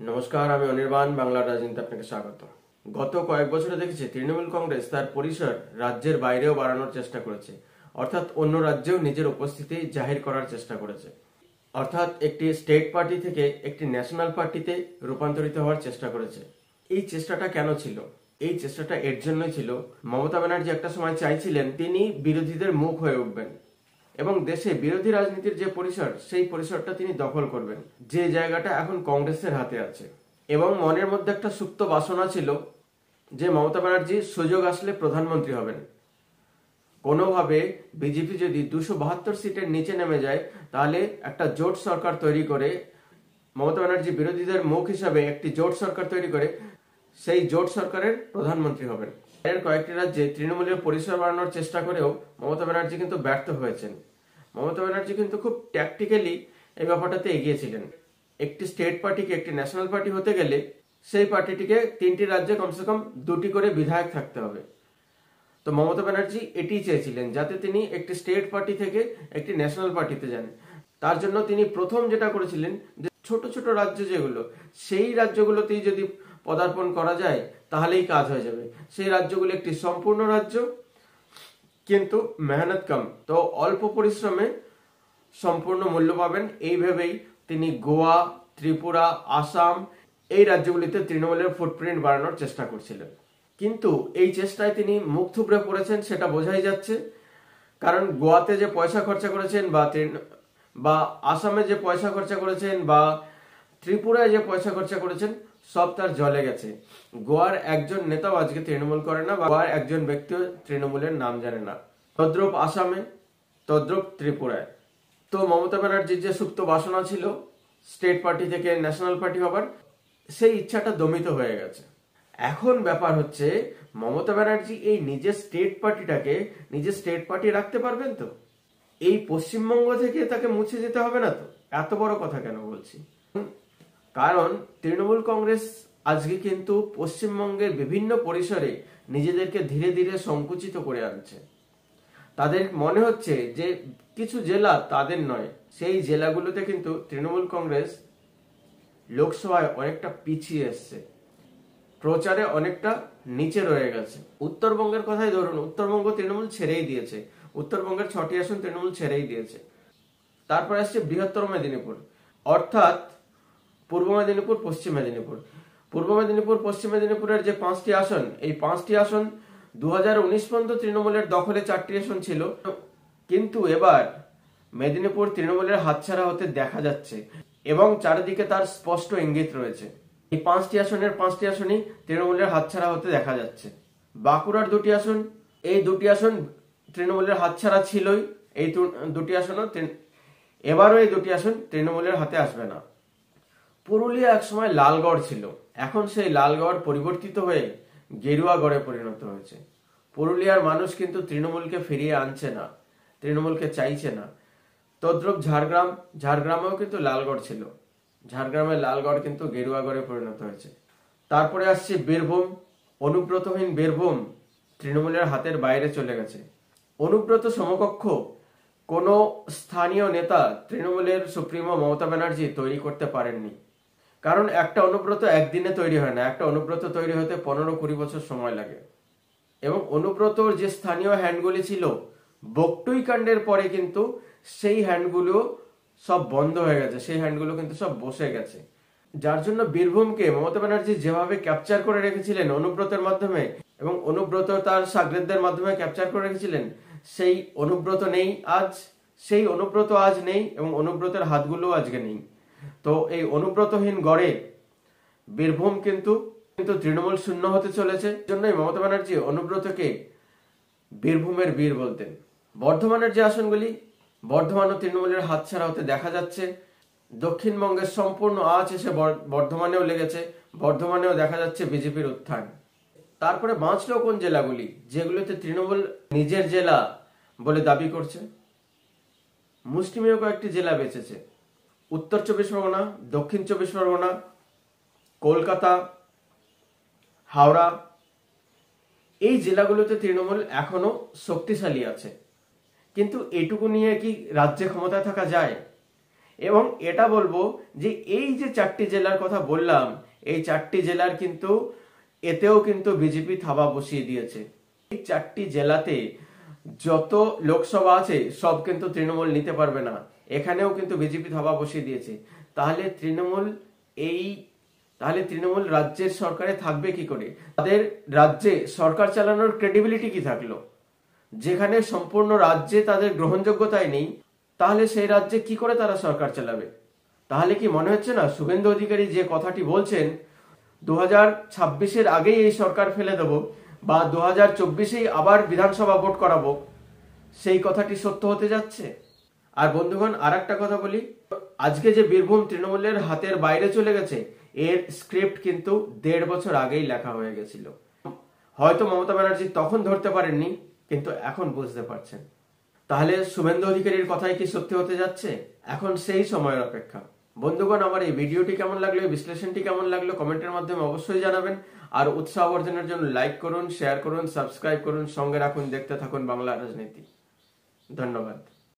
নমস্কার, আমি অনির্বাণ বাংলা রাজনীতিতে আপনাকে স্বাগত। গত কয়েক বছরে দেখেছি তৃণমূল কংগ্রেস তার পরিসর রাজ্যের বাইরেও বাড়ানোর চেষ্টা করেছে, অর্থাৎ অন্য রাজ্যেও নিজের উপস্থিতি জাহির করার চেষ্টা করেছে। অর্থাৎ একটি স্টেট পার্টি থেকে একটি ন্যাশনাল পার্টিতে রূপান্তরিত হওয়ার চেষ্টা করেছে। এই চেষ্টাটা কেন ছিল? এই চেষ্টাটা এর জন্যই ছিল, মমতা ব্যানার্জি একটা সময় চাইছিলেন তিনি বিরোধীদের মুখ হয়ে উঠবেন এবং দেশে বিরোধী রাজনীতির যে পরিসর, সেই পরিসরটা তিনি দখল করবেন, যে জায়গাটা এখন কংগ্রেসের হাতে আছে। এবং মনের মধ্যে একটা সুপ্ত বাসনা ছিল যে মমতা ব্যানার্জি সুযোগ আসলে প্রধানমন্ত্রী হবেন। কোনোভাবে বিজেপি যদি 272 সিটের নিচে নেমে যায়, তাহলে একটা জোট সরকার তৈরি করে মমতা ব্যানার্জি বিরোধীদের মুখ হিসাবে একটি জোট সরকার তৈরি করে সেই জোট সরকারের প্রধানমন্ত্রী হবেন। এর কয়েকটি রাজ্যে তৃণমূলের পরিসর বাড়ানোর চেষ্টা করেও মমতা ব্যানার্জি কিন্তু ব্যর্থ হয়েছেন। মমতা ব্যানার্জি কিন্তু খুব ট্যাকটিক্যালি এই ব্যাপারটাতে এগিয়েছিলেন। একটি স্টেট পার্টিকে একটি ন্যাশনাল পার্টি হতে গেলে সেই পার্টিটিকে 3টি রাজ্যে কমসে কম 2টি করে বিধায়ক থাকতে হবে। তো মমতা ব্যানার্জি এটি চেয়েছিলেন, যাতে তিনি একটি স্টেট পার্টি থেকে একটি ন্যাশনাল পার্টিতে যান। তার জন্য তিনি প্রথম যেটা করেছিলেন, যে ছোট ছোট রাজ্য যেগুলো, সেই রাজ্যগুলোতেই যদি পদার্পণ করা যায় তাহলেই কাজ হয়ে যাবে। সেই রাজ্যগুলো একটি সম্পূর্ণ রাজ্য, কিন্তু মেহনত কম, তো অল্প পরিশ্রমে সম্পূর্ণ মূল্য পাবেন। এইভাবেই তিনি গোয়া, ত্রিপুরা, আসাম এই রাজ্যগুলিতে তৃণমূলের ফুটপ্রিন্ট বাড়ানোর চেষ্টা করছিলেন। কিন্তু এই চেষ্টায় তিনি মুখ থুবড়ে পড়েছেন, সেটা বোঝাই যাচ্ছে। কারণ গোয়াতে যে পয়সা খরচা করেছেন, বা আসামে যে পয়সা খরচা করেছেন, বা ত্রিপুরায় যে পয়সা খরচা করেছেন, সব তার জলে গেছে। গোয়ার একজন নেতাও আজকে তৃণমূল করে না, বা গোয়ার একজন ব্যক্তিও তৃণমূলের নাম জানে না। তদ্রূপ আসামে, তদ্রূপ ত্রিপুরায়। তো মমতা ব্যানার্জির যে সুপ্ত বাসনা ছিল স্টেট পার্টি থেকে ন্যাশনাল পার্টি হবার, সেই ইচ্ছাটা দমিত হয়ে গেছে। এখন ব্যাপার হচ্ছে, মমতা ব্যানার্জি এই নিজের স্টেট পার্টিটাকে নিজের স্টেট পার্টি রাখতে পারবেন তো? এই পশ্চিমবঙ্গ থেকে তাকে মুছে যেতে হবে না তো? এত বড় কথা কেন বলছি? কারণ তৃণমূল কংগ্রেস আজকে কিন্তু পশ্চিমবঙ্গের বিভিন্ন পরিসরে নিজেদেরকে ধীরে ধীরে সংকুচিত করে আনছে। তাদের মনে হচ্ছে যে কিছু জেলা তাদের নয়, সেই জেলাগুলোতে কিন্তু তৃণমূল কংগ্রেস লোকসভায় অনেকটা পিছিয়ে এসছে, প্রচারে অনেকটা নিচে রয়ে গেছে। উত্তরবঙ্গের কথাই ধরুন, উত্তরবঙ্গ তৃণমূল ছেড়েই দিয়েছে, উত্তরবঙ্গের 6টি আসন তৃণমূল ছেড়েই দিয়েছে। তারপরে আসছে বৃহত্তর মেদিনীপুর, অর্থাৎ পূর্ব মেদিনীপুর, পশ্চিম মেদিনীপুর। পূর্ব মেদিনীপুর, পশ্চিম মেদিনীপুরের যে 5টি আসন, এই 5টি আসন 2019 পর্যন্ত তৃণমূলের দখলে 4টি আসন ছিল, কিন্তু এবার মেদিনীপুর তৃণমূলের হাতছাড়া হতে দেখা যাচ্ছে এবং চারিদিকে তার স্পষ্ট ইঙ্গিত রয়েছে। এই 5টি আসনের 5টি আসনই তৃণমূলের হাতছাড়া হতে দেখা যাচ্ছে। বাঁকুড়ার 2টি আসন, এই 2টি আসন তৃণমূলের হাতছাড়া ছিলই, এই 2টি আসনও এবারও এই 2টি আসন তৃণমূলের হাতে আসবে না। পুরুলিয়া একসময় লালগড় ছিল, এখন সেই লালগড় পরিবর্তিত হয়ে গেরুয়াগড়ে পরিণত হয়েছে। পুরুলিয়ার মানুষ কিন্তু তৃণমূলকে ফিরিয়ে আনছে না, তৃণমূলকে চাইছে না। তদ্রূপ ঝাড়গ্রামেও কিন্তু লালগড় ছিল, ঝাড়গ্রামের লালগড় কিন্তু গেরুয়াগড়ে পরিণত হয়েছে। তারপরে আসছে বীরভূম, অনুব্রতহীন বীরভূম তৃণমূলের হাতের বাইরে চলে গেছে। অনুব্রত সমকক্ষ কোনো স্থানীয় নেতা তৃণমূলের সুপ্রিমো মমতা ব্যানার্জি তৈরি করতে পারেননি। কারণ একটা অনুব্রত একদিনে তৈরি হয় না, একটা অনুব্রত তৈরি হতে 15-20 বছর সময় লাগে। এবং অনুব্রতর যে স্থানীয় হ্যান্ডগুলি ছিল, বকটুই কাণ্ডের পরে কিন্তু সেই হ্যান্ডগুলো সব বন্ধ হয়ে গেছে, সেই হ্যান্ডগুলো কিন্তু সব বসে গেছে। যার জন্য বীরভূমকে মমতা ব্যানার্জি যেভাবে ক্যাপচার করে রেখেছিলেন অনুব্রতের মাধ্যমে, এবং অনুব্রত তার সাগরেদদের মাধ্যমে ক্যাপচার করে রেখেছিলেন, সেই অনুব্রত নেই আজ, সেই অনুব্রত আজ নেই, এবং অনুব্রতের হাতগুলো আজকে নেই। তো এই অনুব্রতহীন গড়ে বীরভূম কিন্তু তৃণমূল শূন্য হতে চলেছে। জন্যই মমতা ব্যানার্জি অনুব্রতকে বীরভূমের বীর বলতেন। বর্ধমানের যে আসনগুলি, বর্ধমানও তৃণমূলের হাতছাড়া হতে দেখা যাচ্ছে। দক্ষিণবঙ্গের সম্পূর্ণ আঁচ এসে বর্ধমানেও লেগেছে, বর্ধমানেও দেখা যাচ্ছে বিজেপির উত্থান। তারপরে বাঁচলো কোন জেলাগুলি, যেগুলোতে তৃণমূল নিজের জেলা বলে দাবি করছে? মুষ্টিমেয় কয়েকটি জেলা বেঁচেছে, উত্তর 24 পরগনা, দক্ষিণ 24 পরগনা, কলকাতা, হাওড়া। এই জেলাগুলোতে তৃণমূল এখনো শক্তিশালী আছে। কিন্তু এটুকু নিয়ে কি রাজ্যে ক্ষমতায় থাকা যায়? এবং এটা বলবো যে এই যে 4টি জেলার কথা বললাম, এই 4টি জেলার কিন্তু এতেও কিন্তু বিজেপি থাবা বসিয়ে দিয়েছে। এই 4টি জেলাতে যত লোকসভা আছে সব কিন্তু তৃণমূল নিতে পারবে না, এখানেও কিন্তু বিজেপি থাবা বসিয়ে দিয়েছে। তাহলে তৃণমূল রাজ্যের সরকারে থাকবে কি করে? তাদের রাজ্যে সরকার চালানোর ক্রেডিবিলিটি কি থাকলো? যেখানে সম্পূর্ণ রাজ্যে তাদের গ্রহণযোগ্যতাই নেই, তাহলে সেই রাজ্যে কি করে তারা সরকার চালাবে? তাহলে কি মনে হচ্ছে না শুভেন্দু অধিকারী যে কথাটি বলছেন 2026-এর আগেই এই সরকার ফেলে দেব বা 2024-এই আবার বিধানসভা ভোট করাবো, সেই কথাটি সত্য হতে যাচ্ছে? আর বন্ধুগণ, আর একটা কথা বলি, আজকে যে বীরভূম তৃণমূলের হাতের বাইরে চলে গেছে, এর স্ক্রিপ্ট কিন্তু 1.5 বছর আগেই লেখা হয়ে গেছিল। হয়তো মমতা ব্যানার্জি তখন ধরতে পারেননি, কিন্তু এখন বুঝতে পারছেন। তাহলে শুভেন্দু অধিকারীর কথাই কি সত্যি হতে যাচ্ছে? এখন সেই সময়ের অপেক্ষা। বন্ধুগণ, আমার এই ভিডিওটি কেমন লাগলো, এই বিশ্লেষণটি কেমন লাগলো কমেন্টের মাধ্যমে অবশ্যই জানাবেন। আর উৎসাহ বর্ধনের জন্য লাইক করুন, শেয়ার করুন, সাবস্ক্রাইব করুন, সঙ্গে রাখুন, দেখতে থাকুন বাংলা রাজনীতি। ধন্যবাদ।